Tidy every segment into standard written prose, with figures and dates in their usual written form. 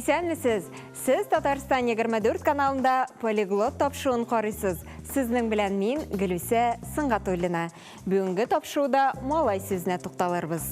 Исәнмесез, сіз Татарстан 24 каналында полиглот тапшуын қарайсыз. Сіздің білән мен Гүлүсә Сыңғатуллина. Бүгінгі тапшуда малай сөзіне тоқталырбыз.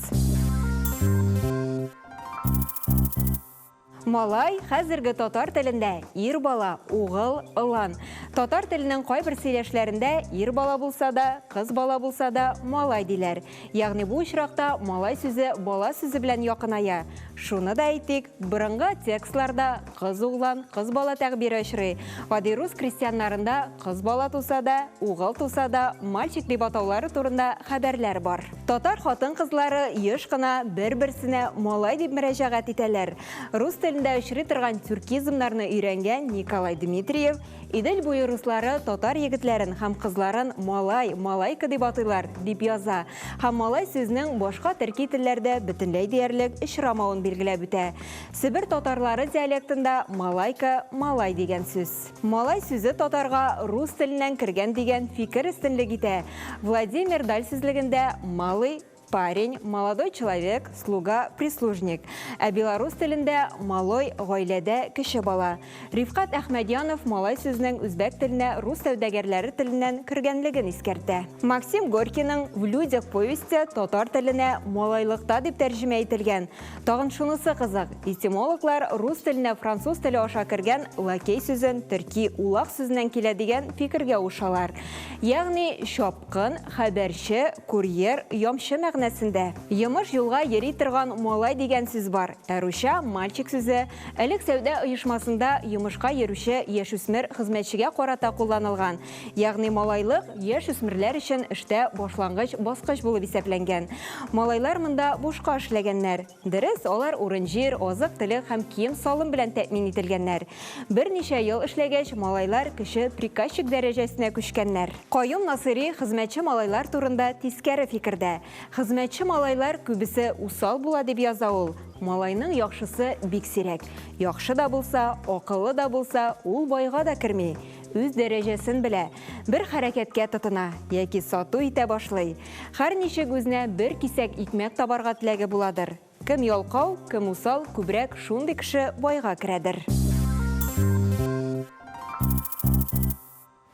Малай хәзерге татар телендә ир бала, угыл, ылан. Татар теленең кайбер сөйләшләрендә ир бала булса да, кыз бала булса да малай диләр. Ягъни бу очракта малай сүзе бала сүзе белән якыная. Шуны да әйтик, борынгы текстларда кыз углан, кыз бала тәгъбире очрый. Гади рус крестьяннарында кыз бала туса да, угыл туса да мальчик дип атаулары турында хәбәрләр бар. Татар хатын-кызлары еш кына бер-берсенә малай дип мөрәҗәгать итәләр. Рус телендә очрый торган тюркизмнарны өйрәнгән Николай Дмитриев Идел буе руслары татар егетләрен һәм кызларын малай, малайка дип атыйлар дип яза. Һәм малай сүзнең башка төрки телләрдә бөтенләй диярлек очрамавын билгеләп үтә. Себер татарлары диалектында малайка, малай дигән сүз. Малай сүзе татарга рус теленнән кергән дигән фикер өстенлек итә. Владимир Даль сүзлегендә малый парень, молодой человек, слуга, прислужник. Ә белорус телендә малой гаиләдә кеше бала. Рифкат Әхмәдьянов малай сүзнең үзбәк теленә рус сәүдәгәрләре теленнән кергәнлеген искәртә. Максим Горькийның «В людях» повесте татар теленә малайлыкта дип тәрҗемә ителгән. Тагын шунысы кызык. Этимологлар рус теленә француз теле аша кергән лакей сүзен төрки улак сүзеннән килә дигән фикергә ушалар. Ягъни шапкын, хәбәрче, курьер, ямчы мәгънәсендә. Йомыш юлга йөри торган малай дигән сүз бар. Русча мальчик сүзе элек сәүдә оешмасында йомышка йөрүче яшүсмер хезмәтчегә карата кулланылган. Ягъни малайлык яшүсмерләр өчен эштә башлангыч баскыч булып исәпләнгән. Малайлар монда бушка эшләгәннәр. Дөрес, алар урын-җир, азык-төлек һәм кием салым белән тәэмин ителгәннәр. Берничә ел эшләгәч, малайлар кеше приказчик дәрәҗәсенә күчкәннәр. Каюм Насыри хезмәтче малайлар турында тискәре фикердә. Хезмәтче малайлар күбесе усал була дип яза ул. Малайның яхшысы бик сирәк. Яхшы да булса, акыллы да булса, ул байга да керми. Үз дәрәҗәсен белә. Бер хәрәкәткә тотына, яки сату итә башлый. Һәр ничек үзенә бер кисәк икмәк табарга теләге буладыр. Кем ялкау, кем усал, күбрәк шундый кеше байга керәдер.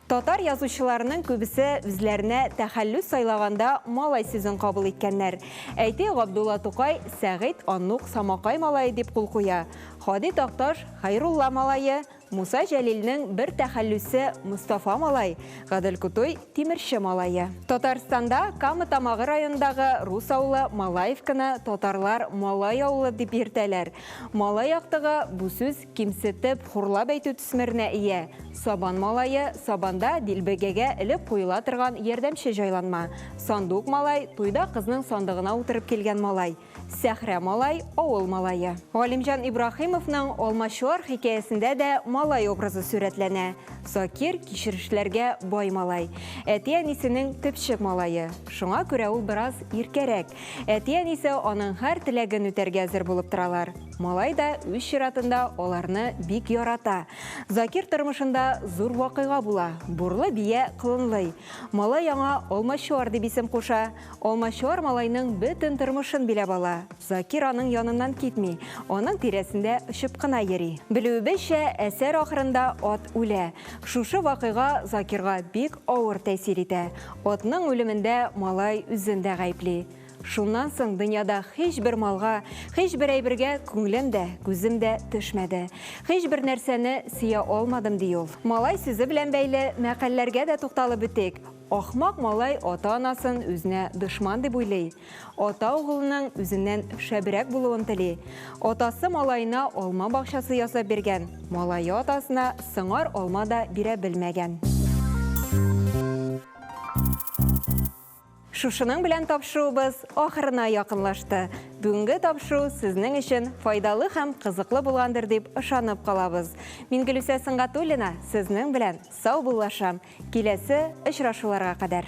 Татар язучыларының күбесе үзләренә тәхәллүс сайлаганда малай сүзен кабул иткәннәр. Әйтик, Габдулла Тукай Сәгыйть Аннук Самакай малае дип кул куя. Хади Такташ Хайрулла малае, Муса Җәлилнең бер тәхәллүсе Мустафа малай, Гадел Кутой Тимерче малае. Татарстанда Кама Тамагы районындагы рус авылы Малаевканы татарлар малай авылы дип йөртәләр. Малай яктыгы бу сүз кимсетеп, хурлап әйтү төсмеренә ия. Сабан малае сабанда дилбегәгә элеп куела торган ярдәмче җайланма. Сандук малай туйда кызның сандыгына утырып килгән малай. Сәхрә малай авыл малае. Галимҗан Ибраһимовның Алмачуар хикәясендә дә малай образы сүрәтләнә. Закир кичерешләргә бай малай. Әти-әнисенең төпчек малае. Шуңа күрә ул бераз иркәрәк. Әти-әнисе аның һәр теләген үтәргә әзер булып торалар. Малай да үз чиратында аларны бик ярата. Закир тормышында зур вакыйга була. Бурлы бия кылынлый. Малай аңа Алмачуар дип исем куша. Алмачуар малайның бөтен тормышын биләп ала. Закир аның яныннан китми. Аның тирәсендә очып кына йөри. Белүебезчә, әсәр ахырында ат үлә. Шушы вакыйга Закирга бик авыр тәэсир итә. Атның үлемендә малай үзен дә гаепли. Шуннан соң дөньяда һичбер малга, һичбер әйбергә күңелем дә, күзем дә төшмәде. Һичбер нәрсәне сыя алмадым ди ул. Малай сүзе белән бәйле мәкалләргә дә тукталып үтик. Ахмак малай ата-анасын үзенә дошман дип уйлый. Ата угылының үзеннән шәбрәк булуын тели. Атасы малайына алма бакчасы ясап биргән. Малай атасына сыңар алма да бирә белмәгән. Шушының белән тапшыруыбыз ахырына якынлашты. Бүгенге тапшыру сезнең өчен файдалы һәм кызыклы булгандыр дип ышанып калабыз. Мин Гөлүсә Сыңғатуллина сезнең белән сау булашам. Киләсе очрашуларга кадәр.